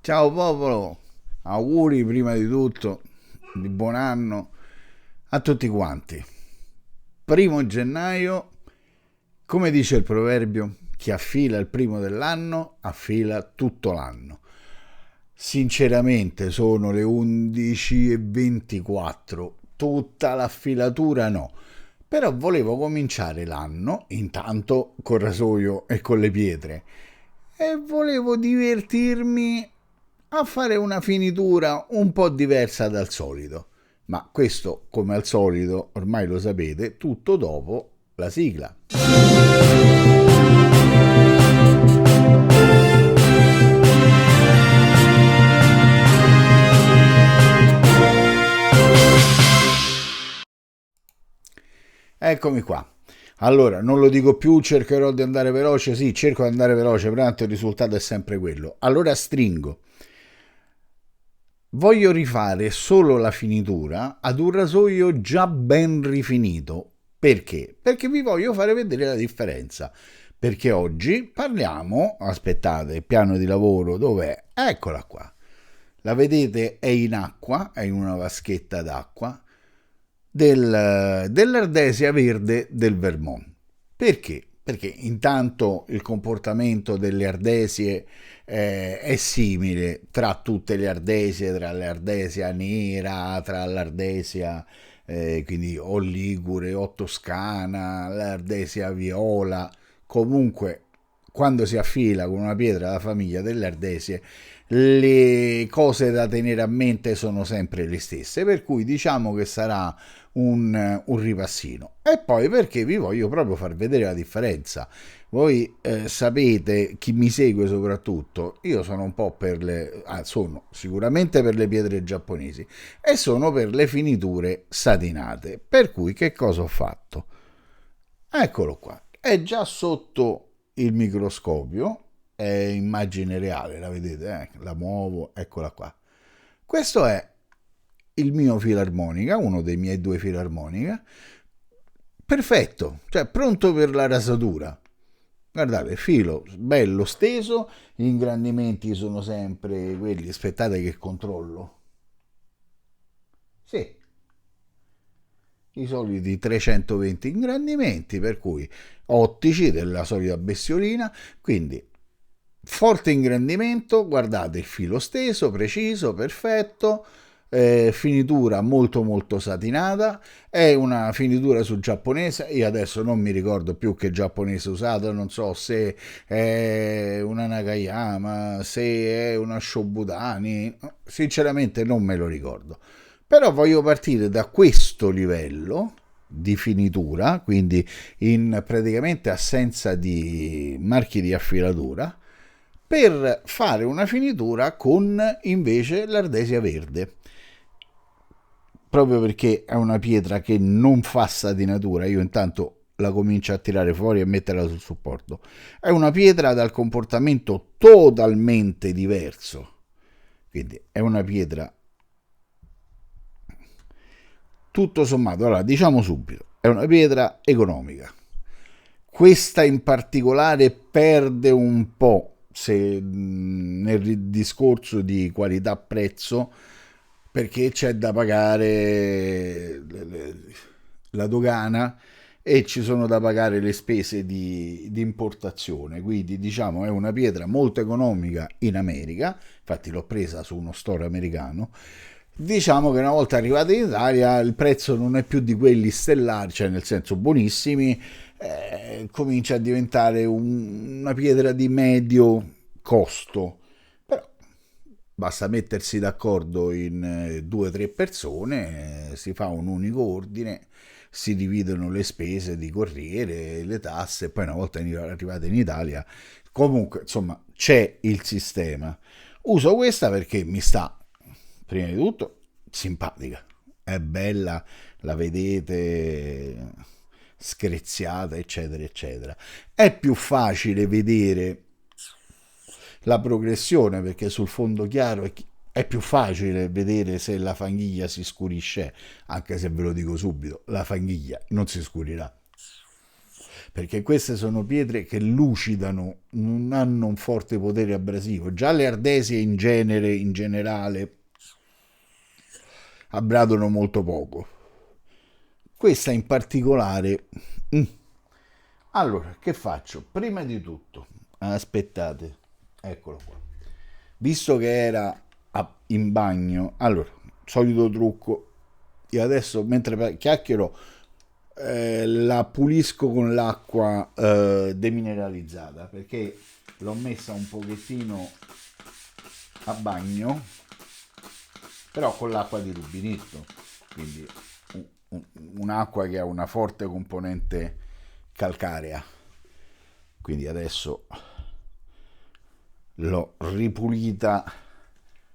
Ciao popolo, auguri prima di tutto, di buon anno a tutti quanti. Primo gennaio, come dice il proverbio, chi affila il primo dell'anno affila tutto l'anno. Sinceramente sono le 11:24, tutta l'affilatura no, però volevo cominciare l'anno intanto col rasoio e con le pietre e volevo divertirmi a fare una finitura un po' diversa dal solito. Ma questo, come al solito, ormai lo sapete, tutto dopo la sigla. Eccomi qua. Allora, non lo dico più, cercherò di andare veloce. Sì, cerco di andare veloce, però tanto il risultato è sempre quello. Allora stringo. Voglio rifare solo la finitura ad un rasoio già ben rifinito. Perché? Perché vi voglio fare vedere la differenza. Perché oggi parliamo, aspettate, il piano di lavoro dov'è? Eccola qua. La vedete? È in acqua, è in una vaschetta d'acqua dell'ardesia verde del Vermont. Perché? Perché intanto il comportamento delle ardesie è simile tra tutte le ardesie, tra l'ardesia nera, tra l'ardesia quindi o ligure o toscana, l'ardesia viola, comunque quando si affila con una pietra la famiglia delle ardesie le cose da tenere a mente sono sempre le stesse, per cui diciamo che sarà un ripassino. E poi perché vi voglio proprio far vedere la differenza. Voi sapete, chi mi segue soprattutto, io sono un po' sono sicuramente per le pietre giapponesi e sono per le finiture satinate. Per cui che cosa ho fatto? Eccolo qua, è già sotto il microscopio, è immagine reale, la vedete? La muovo, eccola qua. Questo è il mio filarmonica, uno dei miei due filarmonica, perfetto, cioè pronto per la rasatura. Guardate, filo bello steso, gli ingrandimenti sono sempre quelli, aspettate che controllo. Sì, i soliti 320 ingrandimenti, per cui ottici della solita bestiolina, quindi forte ingrandimento, guardate il filo steso, preciso, perfetto, finitura molto molto satinata, è una finitura su giapponese, io adesso non mi ricordo più che giapponese usato, non so se è una Nakayama, se è una Shobudani, sinceramente non me lo ricordo. Però voglio partire da questo livello di finitura, quindi in praticamente assenza di marchi di affilatura, per fare una finitura con invece l'ardesia verde. Proprio perché è una pietra che non fa satinatura, io intanto la comincio a tirare fuori e metterla sul supporto. È una pietra dal comportamento totalmente diverso. Quindi è una pietra tutto sommato, allora diciamo subito, è una pietra economica. Questa in particolare perde un po' se nel discorso di qualità-prezzo perché c'è da pagare la dogana e ci sono da pagare le spese di importazione, quindi diciamo è una pietra molto economica in America, infatti l'ho presa su uno store americano. Diciamo che una volta arrivata in Italia il prezzo non è più di quelli stellari, cioè nel senso buonissimi, comincia a diventare una pietra di medio costo. Però basta mettersi d'accordo in due o tre persone, si fa un unico ordine, si dividono le spese di corriere, le tasse, e poi una volta arrivate in Italia, comunque insomma c'è il sistema. Uso questa perché mi sta, prima di tutto, simpatica, è bella, la vedete screziata, eccetera, eccetera. È più facile vedere la progressione perché sul fondo chiaro è più facile vedere se la fanghiglia si scurisce, anche se ve lo dico subito, la fanghiglia non si scurirà. perché queste sono pietre che lucidano, non hanno un forte potere abrasivo. Già le ardesie in generale, abbradono molto poco. Questa in particolare. mm. Allora, che faccio? Prima di tutto, aspettate, eccolo qua. Visto che era in bagno, allora, solito trucco, io adesso mentre chiacchiero la pulisco con l'acqua demineralizzata perché l'ho messa un pochettino a bagno, però con l'acqua di rubinetto, quindi un'acqua che ha una forte componente calcarea. Quindi adesso l'ho ripulita,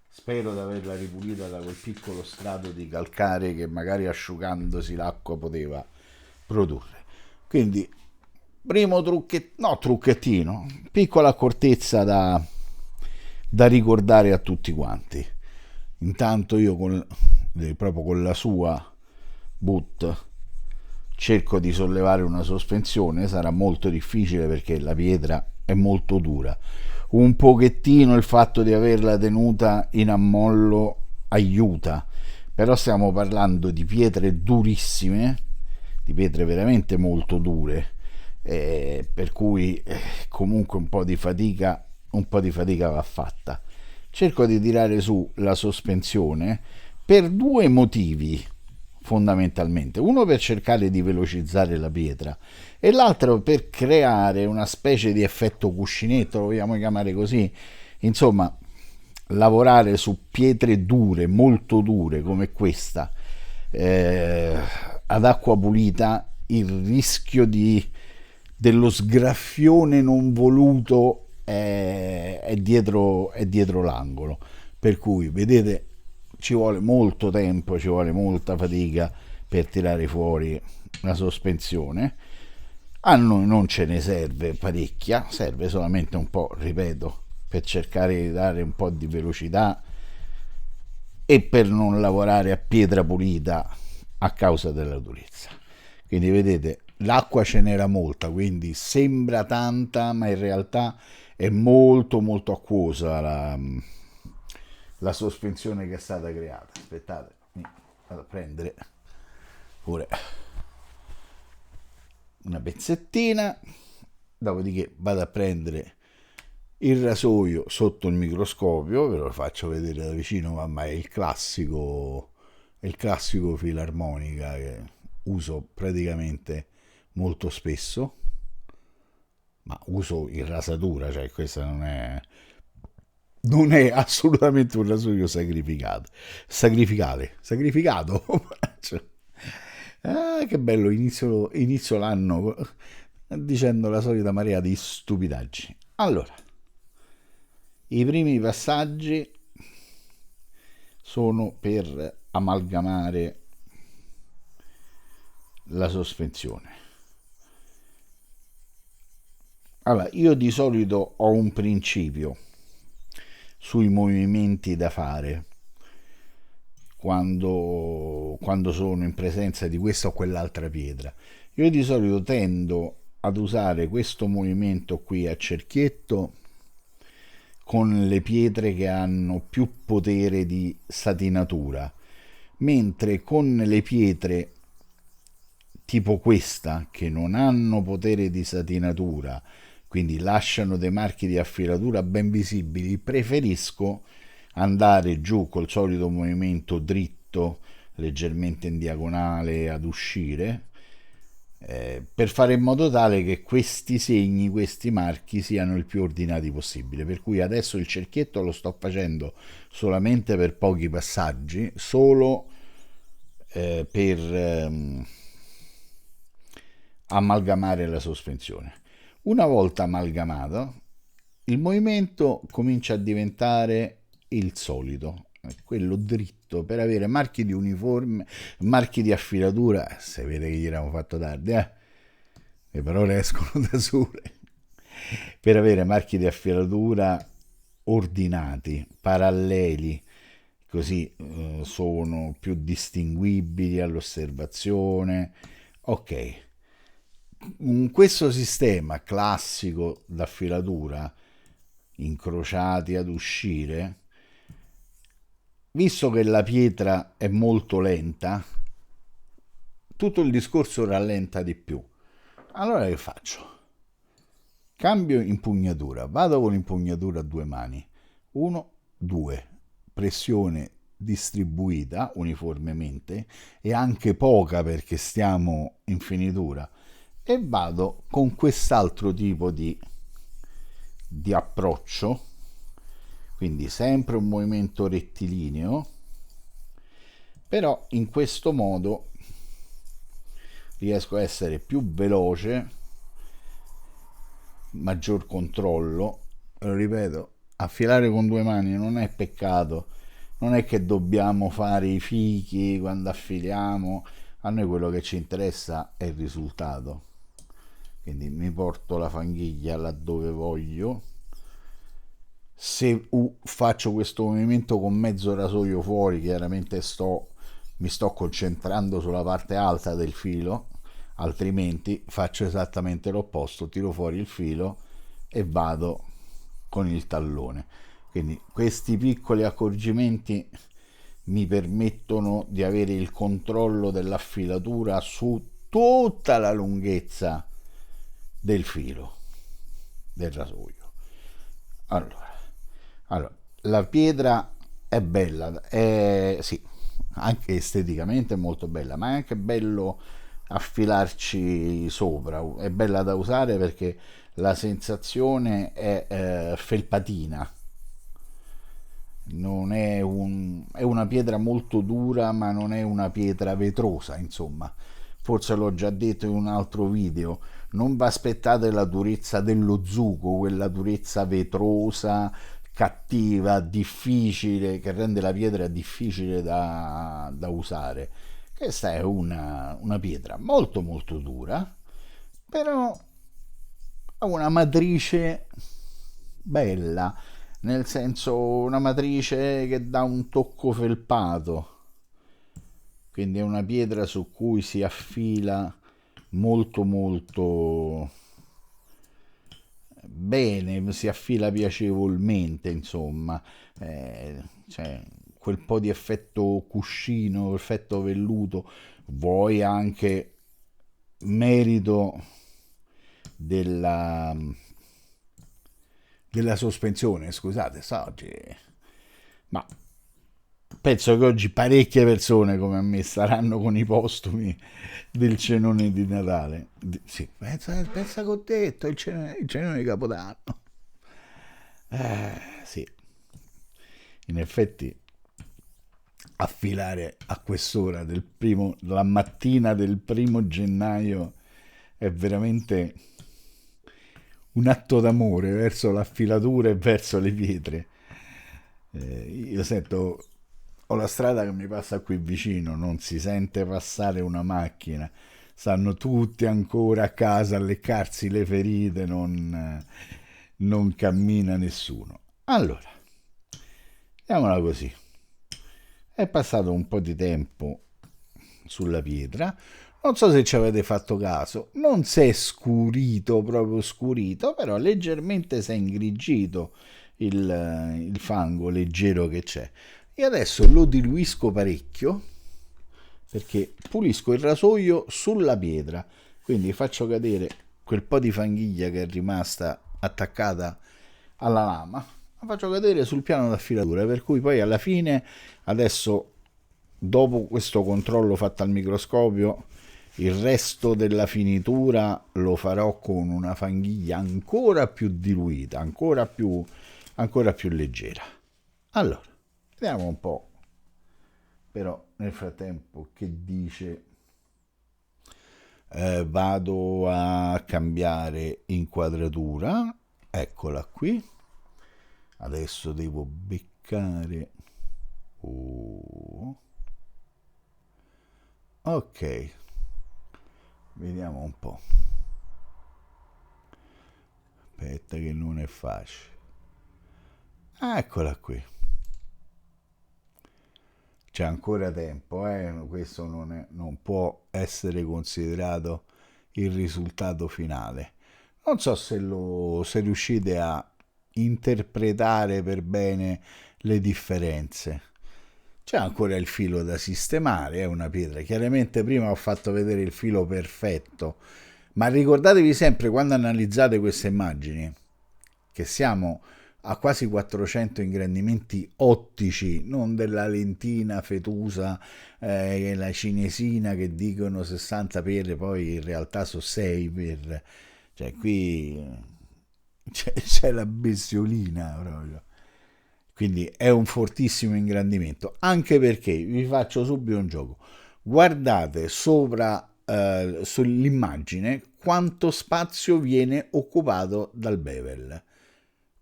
spero di averla ripulita da quel piccolo strato di calcare che magari asciugandosi l'acqua poteva produrre. Quindi primo trucchettino, piccola accortezza da ricordare a tutti quanti. Intanto io proprio con la sua boot cerco di sollevare una sospensione, sarà molto difficile perché la pietra è molto dura. Un pochettino il fatto di averla tenuta in ammollo aiuta, però stiamo parlando di pietre durissime, di pietre veramente molto dure, per cui comunque un po' di fatica va fatta. Cerco di tirare su la sospensione per due motivi fondamentalmente, uno per cercare di velocizzare la pietra e l'altro per creare una specie di effetto cuscinetto, lo vogliamo chiamare così, insomma lavorare su pietre dure, molto dure come questa, ad acqua pulita, il rischio dello sgraffione non voluto è dietro l'angolo, per cui vedete ci vuole molto tempo, ci vuole molta fatica per tirare fuori la sospensione. A noi non ce ne serve parecchia, serve solamente un po', ripeto, per cercare di dare un po' di velocità e per non lavorare a pietra pulita a causa della durezza. Quindi vedete, l'acqua ce n'era molta, quindi sembra tanta, ma in realtà è molto molto acquosa la sospensione che è stata creata. Aspettate, vado a prendere pure una pezzettina, dopodiché vado a prendere il rasoio sotto il microscopio, ve lo faccio vedere da vicino, ma è il classico filarmonica che uso praticamente molto spesso, ma uso in rasatura, cioè questa non è assolutamente un rasoio sacrificato. Che bello, inizio l'anno dicendo la solita marea di stupidaggini. Allora, i primi passaggi sono per amalgamare la sospensione. Allora, io di solito ho un principio sui movimenti da fare quando sono in presenza di questa o quell'altra pietra. Io di solito tendo ad usare questo movimento qui a cerchietto con le pietre che hanno più potere di satinatura, mentre con le pietre tipo questa che non hanno potere di satinatura, quindi lasciano dei marchi di affilatura ben visibili, preferisco andare giù col solito movimento dritto, leggermente in diagonale ad uscire, per fare in modo tale che questi segni, questi marchi siano il più ordinati possibile. Per cui adesso il cerchietto lo sto facendo solamente per pochi passaggi, solo per amalgamare la sospensione. Una volta amalgamato, il movimento comincia a diventare il solito, quello dritto, per avere marchi di uniforme, marchi di affilatura. Se vede che gli eravamo fatto tardi, le parole escono da sole. Per avere marchi di affilatura ordinati, paralleli, così sono più distinguibili all'osservazione. Ok, questo sistema classico d'affilatura, incrociati ad uscire, visto che la pietra è molto lenta, tutto il discorso rallenta di più. Allora che faccio? Cambio impugnatura, vado con impugnatura a due mani. 1, 2, pressione distribuita uniformemente e anche poca perché stiamo in finitura, e vado con quest'altro tipo di approccio, quindi sempre un movimento rettilineo, però in questo modo riesco a essere più veloce, maggior controllo. Lo ripeto, affilare con due mani non è peccato, non è che dobbiamo fare i fichi quando affiliamo, a noi quello che ci interessa è il risultato. Quindi mi porto la fanghiglia laddove voglio. Se faccio questo movimento con mezzo rasoio fuori, chiaramente mi sto concentrando sulla parte alta del filo, altrimenti faccio esattamente l'opposto, tiro fuori il filo e vado con il tallone. Quindi questi piccoli accorgimenti mi permettono di avere il controllo dell'affilatura su tutta la lunghezza del filo del rasoio. Allora, allora, la pietra è bella, sì, anche esteticamente è molto bella, ma è anche bello affilarci sopra, è bella da usare perché la sensazione è felpatina, non è è una pietra molto dura, ma non è una pietra vetrosa, insomma. Forse l'ho già detto in un altro video, non vi aspettate la durezza dello zuco, quella durezza vetrosa, cattiva, difficile, che rende la pietra difficile da usare. Questa è una pietra molto molto dura, però ha una matrice bella, nel senso una matrice che dà un tocco felpato, quindi è una pietra su cui si affila molto molto bene, si affila piacevolmente, insomma. Cioè, quel po' di effetto cuscino, effetto velluto, vuoi anche merito della, della sospensione, scusate, oggi, ma penso che oggi parecchie persone come me staranno con i postumi del cenone di Natale. Sì, pensa che ho detto il cenone di Capodanno. Sì, in effetti affilare a quest'ora la mattina del 1° gennaio è veramente un atto d'amore verso l'affilatura e verso le pietre. Io sento, ho la strada che mi passa qui vicino, non si sente passare una macchina, stanno tutti ancora a casa a leccarsi le ferite, non cammina nessuno. Allora, andiamola così. È passato un po' di tempo sulla pietra, non so se ci avete fatto caso, non si è scurito, proprio scurito, però leggermente si è ingrigito il fango leggero che c'è. E adesso lo diluisco parecchio perché pulisco il rasoio sulla pietra, quindi faccio cadere quel po' di fanghiglia che è rimasta attaccata alla lama, la faccio cadere sul piano d'affilatura, per cui poi alla fine, adesso, dopo questo controllo fatto al microscopio, il resto della finitura lo farò con una fanghiglia ancora più diluita, ancora più leggera. Allora, vediamo un po', però nel frattempo che dice. Vado a cambiare inquadratura, eccola qui. Adesso devo beccare. Oh. Ok, vediamo un po'. Aspetta che non è facile. Eccola qui. C'è ancora tempo, questo non può essere considerato il risultato finale. Non so se riuscite a interpretare per bene le differenze. C'è ancora il filo da sistemare, è una pietra. Chiaramente prima ho fatto vedere il filo perfetto, ma ricordatevi sempre quando analizzate queste immagini che siamo a quasi 400 ingrandimenti ottici, non della lentina fetusa, la cinesina che dicono 60 per, poi in realtà sono 6 per. Cioè qui c'è la bestiolina proprio. Quindi è un fortissimo ingrandimento, anche perché vi faccio subito un gioco. Guardate sopra sull'immagine quanto spazio viene occupato dal bevel.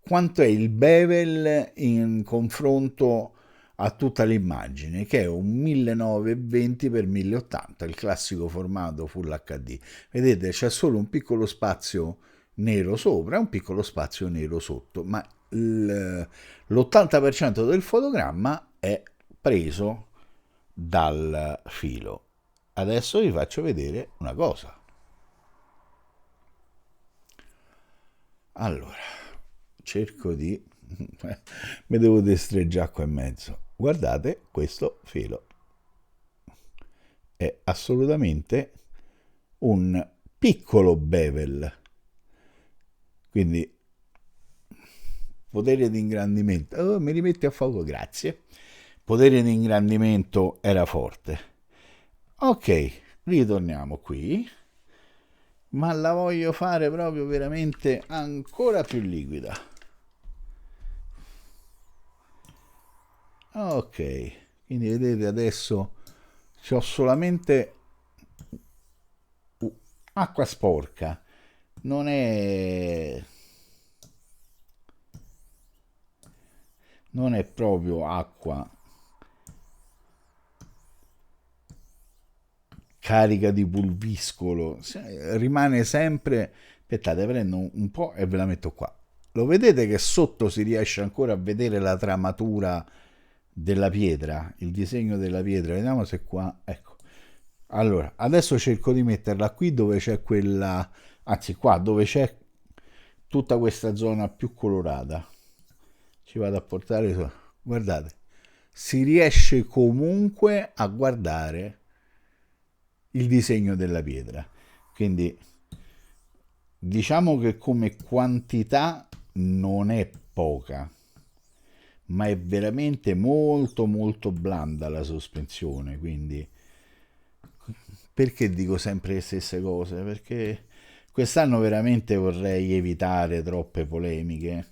Quanto è il bevel in confronto a tutta l'immagine, che è un 1920 x 1080, il classico formato Full HD. Vedete, c'è solo un piccolo spazio nero sopra e un piccolo spazio nero sotto, ma l'80% del fotogramma è preso dal filo. Adesso vi faccio vedere una cosa. Allora, cerco di mi devo destreggiare qua in mezzo. Guardate questo filo, è assolutamente un piccolo bevel, quindi potere di ingrandimento. Oh, mi rimetti a fuoco, grazie. Potere di ingrandimento era forte. Ok, ritorniamo qui, ma la voglio fare proprio veramente ancora più liquida. Ok, quindi vedete adesso c'ho solamente acqua sporca, non è proprio acqua carica di pulviscolo, rimane sempre. Aspettate, prendo un po' e ve la metto qua. Lo vedete che sotto si riesce ancora a vedere la tramatura della pietra, il disegno della pietra. Vediamo se qua, ecco. Allora, adesso cerco di metterla qui dove c'è quella, anzi qua dove c'è tutta questa zona più colorata. Ci vado a portare, guardate, si riesce comunque a guardare il disegno della pietra. Quindi diciamo che come quantità non è poca, ma è veramente molto molto blanda la sospensione. Quindi perché dico sempre le stesse cose? Perché quest'anno veramente vorrei evitare troppe polemiche.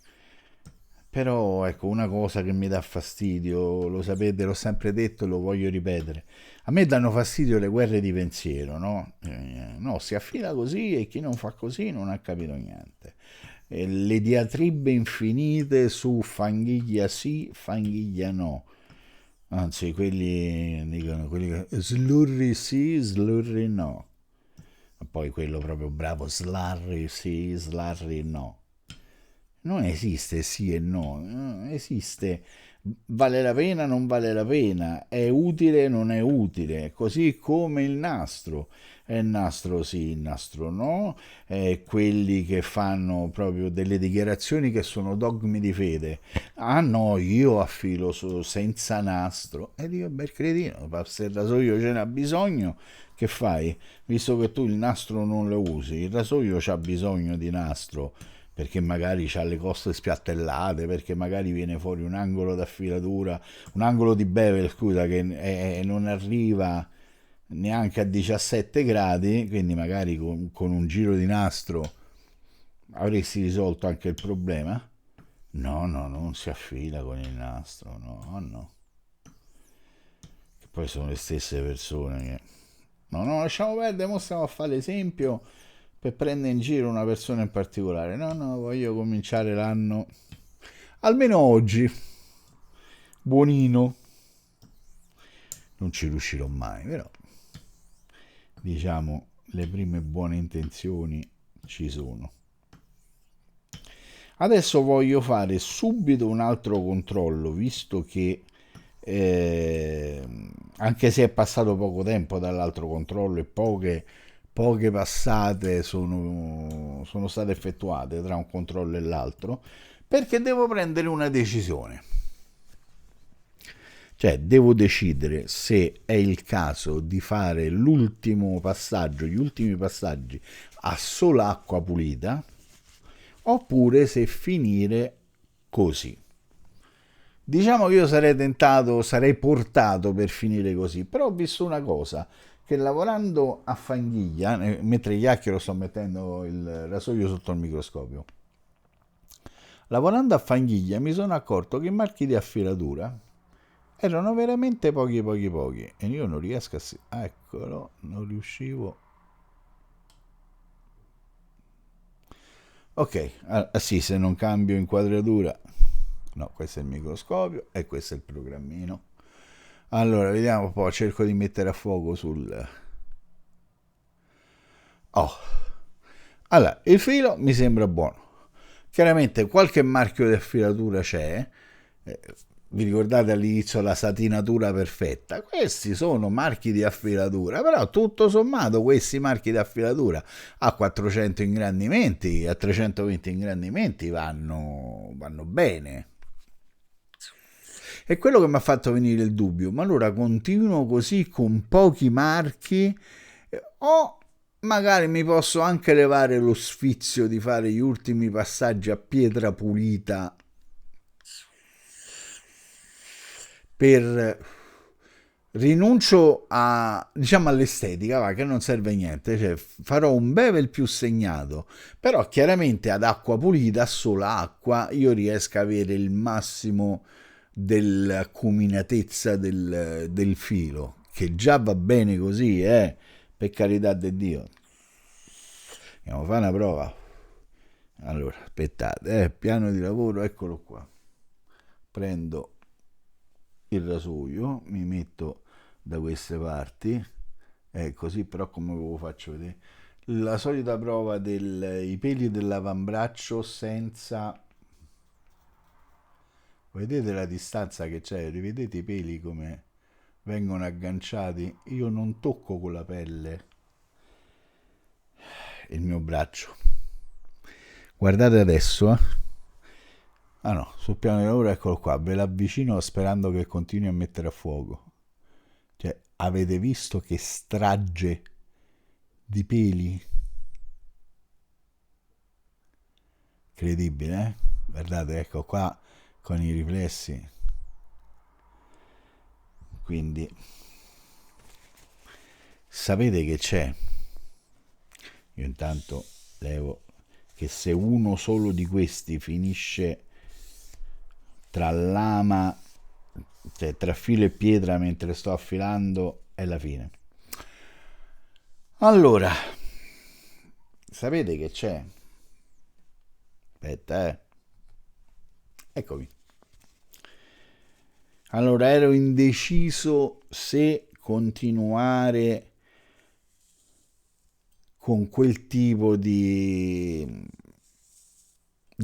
Però ecco, una cosa che mi dà fastidio, lo sapete, l'ho sempre detto e lo voglio ripetere. A me danno fastidio le guerre di pensiero, no? No, si affila così e chi non fa così non ha capito niente. Le diatribe infinite su Fanghiglia sì, Fanghiglia no. Anzi, quelli dicono quelli Slurry sì, Slurry no. Ma poi quello proprio bravo, Slarry sì, Slarry no. Non esiste sì e no, esiste vale la pena, non vale la pena, è utile, non è utile, così come il nastro. È il nastro sì, il nastro no, quelli che fanno proprio delle dichiarazioni che sono dogmi di fede. Ah no, io affilo senza nastro. E dico, bel cretino, se il rasoio ce n'ha bisogno, che fai? Visto che tu il nastro non lo usi, il rasoio c'ha bisogno di nastro perché magari ha le coste spiattellate, perché magari viene fuori un angolo d'affilatura, un angolo di bevel, scusa, che non arriva neanche a 17 gradi, quindi magari con un giro di nastro avresti risolto anche il problema. No, no, non si affila con il nastro, no, no. Che poi sono le stesse persone che. No, no, lasciamo perdere, ora stiamo a fare l'esempio per prendere in giro una persona in particolare. No, no, voglio cominciare l'anno, almeno oggi, buonino. Non ci riuscirò mai, però diciamo le prime buone intenzioni ci sono. Adesso voglio fare subito un altro controllo, visto che anche se è passato poco tempo dall'altro controllo e poche passate sono state effettuate tra un controllo e l'altro, perché devo prendere una decisione. Cioè, devo decidere se è il caso di fare l'ultimo passaggio, gli ultimi passaggi a sola acqua pulita, oppure se finire così. Diciamo che io sarei tentato, sarei portato per finire così, però ho visto una cosa, che lavorando a fanghiglia, mentre chiacchiero sto mettendo il rasoio sotto il microscopio, lavorando a fanghiglia mi sono accorto che i marchi di affilatura erano veramente pochi e io non riesco a... eccolo, non riuscivo... Ok, sì, se non cambio inquadratura... No, questo è il microscopio e questo è il programmino. Allora, vediamo un po', cerco di mettere a fuoco sul... Oh, allora, il filo mi sembra buono. Chiaramente qualche marchio di affilatura c'è. eh, Vi ricordate all'inizio la satinatura perfetta? Questi sono marchi di affilatura, però tutto sommato questi marchi di affilatura a 400 ingrandimenti, a 320 ingrandimenti vanno bene. È quello che mi ha fatto venire il dubbio, ma allora continuo così con pochi marchi o magari mi posso anche levare lo sfizio di fare gli ultimi passaggi a pietra pulita per rinuncio a, diciamo, all'estetica, va, che non serve a niente, cioè farò un bevel più segnato, però chiaramente ad acqua pulita, a sola acqua, io riesco a avere il massimo dell'acuminatezza del filo, che già va bene così, per carità di Dio. Andiamo a fare una prova. Allora, aspettate, piano di lavoro, eccolo qua. Prendo il rasoio, mi metto da queste parti, così però come ve lo faccio vedere. La solita prova dei peli dell'avambraccio senza... Vedete la distanza che c'è? Rivedete i peli come vengono agganciati? Io non tocco con la pelle il mio braccio. Guardate adesso, eh. Ah no, sul piano di lavoro eccolo qua, ve l'avvicino sperando che continui a mettere a fuoco. Cioè, avete visto che strage di peli? Incredibile, eh? Guardate, ecco qua con i riflessi. Quindi, sapete che c'è? Io intanto levo che se uno solo di questi finisce tra lama, cioè tra filo e pietra mentre sto affilando, è la fine. Allora, sapete che c'è? Aspetta, eccomi. Allora, ero indeciso se continuare con quel tipo di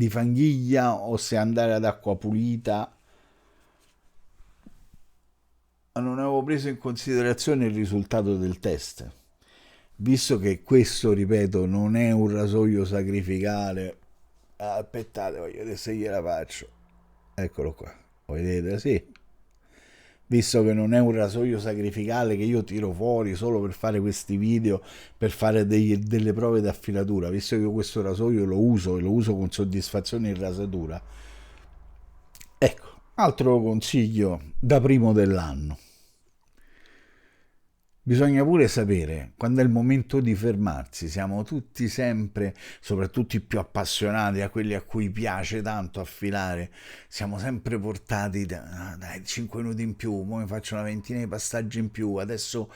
fanghiglia o se andare ad acqua pulita. Non avevo preso in considerazione il risultato del test, visto che questo, ripeto, non è un rasoio sacrificale. Aspettate, voglio vedere se gliela faccio. Eccolo qua, vedete? Sì, visto che non è un rasoio sacrificale che io tiro fuori solo per fare questi video, per fare delle prove d'affilatura, visto che io questo rasoio lo uso e lo uso con soddisfazione in rasatura. Ecco, altro consiglio da primo dell'anno. Bisogna pure sapere quando è il momento di fermarsi. Siamo tutti sempre, soprattutto i più appassionati, a quelli a cui piace tanto affilare, siamo sempre portati dai 5 minuti in più, ora mi faccio una ventina di passaggi in più, adesso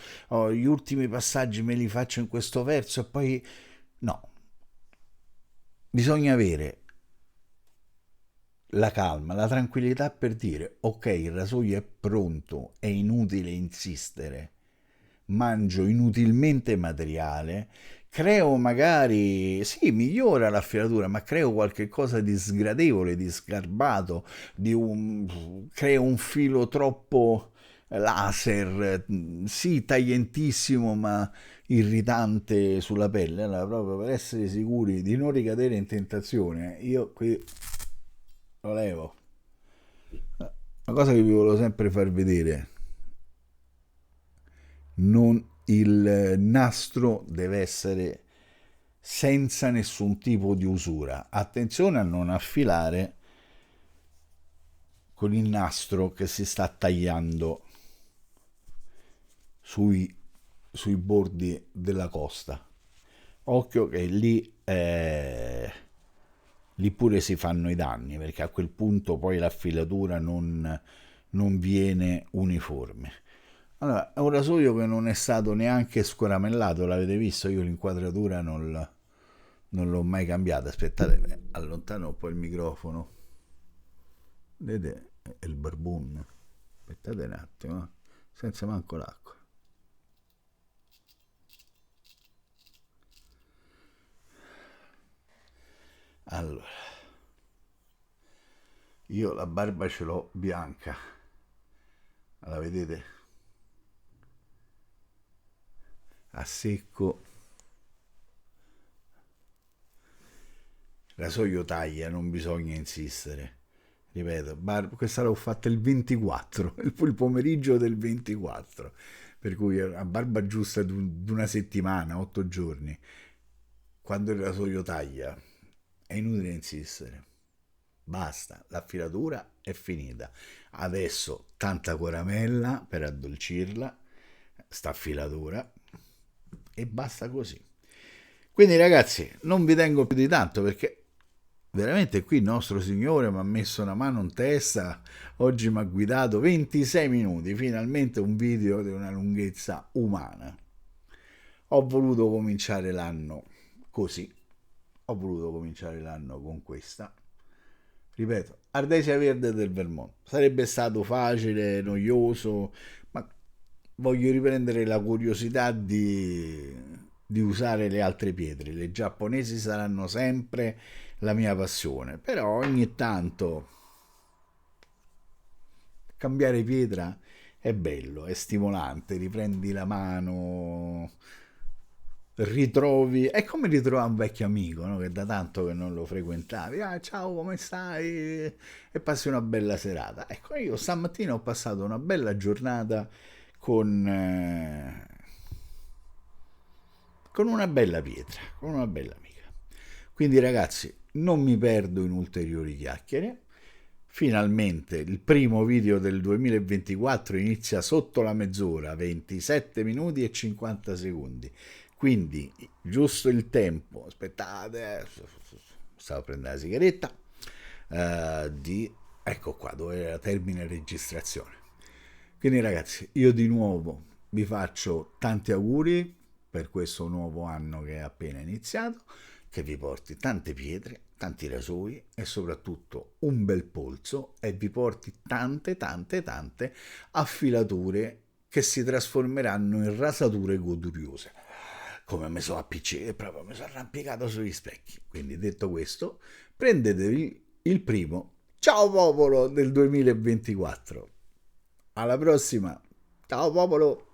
gli ultimi passaggi me li faccio in questo verso e poi... No, bisogna avere la calma, la tranquillità per dire ok, il rasoio è pronto, è inutile insistere, mangio inutilmente materiale, creo magari, sì, migliora l'affilatura, ma creo qualche cosa di sgradevole, di sgarbato, creo un filo troppo laser, sì, taglientissimo, ma irritante sulla pelle. Allora, proprio per essere sicuri di non ricadere in tentazione, io qui lo levo. Una cosa che vi volevo sempre far vedere, non, il nastro deve essere senza nessun tipo di usura. Attenzione a non affilare con il nastro che si sta tagliando sui, sui bordi della costa. Occhio che lì pure si fanno i danni, perché a quel punto poi la filatura non viene uniforme. Allora, è un rasoio che non è stato neanche scaramellato, l'avete visto? Io l'inquadratura non l'ho mai cambiata. Aspettate, allontano un po' il microfono. Vedete? È il barbun. Aspettate un attimo, senza manco l'acqua. Allora, io la barba ce l'ho bianca, la vedete? A secco. Rasoio taglia, non bisogna insistere. Ripeto, questa l'ho fatta il 24, il pomeriggio del 24, per cui a barba giusta di una settimana, 8 giorni. Quando il rasoio taglia, è inutile insistere. Basta, la filatura è finita. Adesso tanta caramella per addolcirla, sta filatura, e basta così. Quindi ragazzi, non vi tengo più di tanto perché veramente qui il nostro Signore mi ha messo una mano in testa, oggi mi ha guidato 26 minuti, finalmente un video di una lunghezza umana. Ho voluto cominciare l'anno così, ho voluto cominciare l'anno con questa. Ripeto, Ardesia Verde del Vermont. Sarebbe stato facile, noioso, ma voglio riprendere la curiosità di usare le altre pietre. Le giapponesi saranno sempre la mia passione, però ogni tanto cambiare pietra è bello, è stimolante, riprendi la mano, ritrovi, è come ritrovare un vecchio amico, no? Che da tanto che non lo frequentavi. Ah, ciao, come stai? E passi una bella serata. Ecco, io stamattina ho passato una bella giornata con, eh, con una bella pietra, con una bella amica. Quindi ragazzi, non mi perdo in ulteriori chiacchiere. Finalmente il primo video del 2024 inizia sotto la mezz'ora, 27 minuti e 50 secondi. Quindi giusto il tempo, aspettate, stavo prendendo la sigaretta, di, ecco qua dove era termine registrazione. Quindi ragazzi, io di nuovo vi faccio tanti auguri per questo nuovo anno che è appena iniziato, che vi porti tante pietre, tanti rasoi e soprattutto un bel polso e vi porti tante affilature che si trasformeranno in rasature goduriose. Come mi sono appiccicato, proprio mi sono arrampicato sugli specchi. Quindi detto questo, prendetevi il primo ciao popolo del 2024. Alla prossima. Ciao popolo.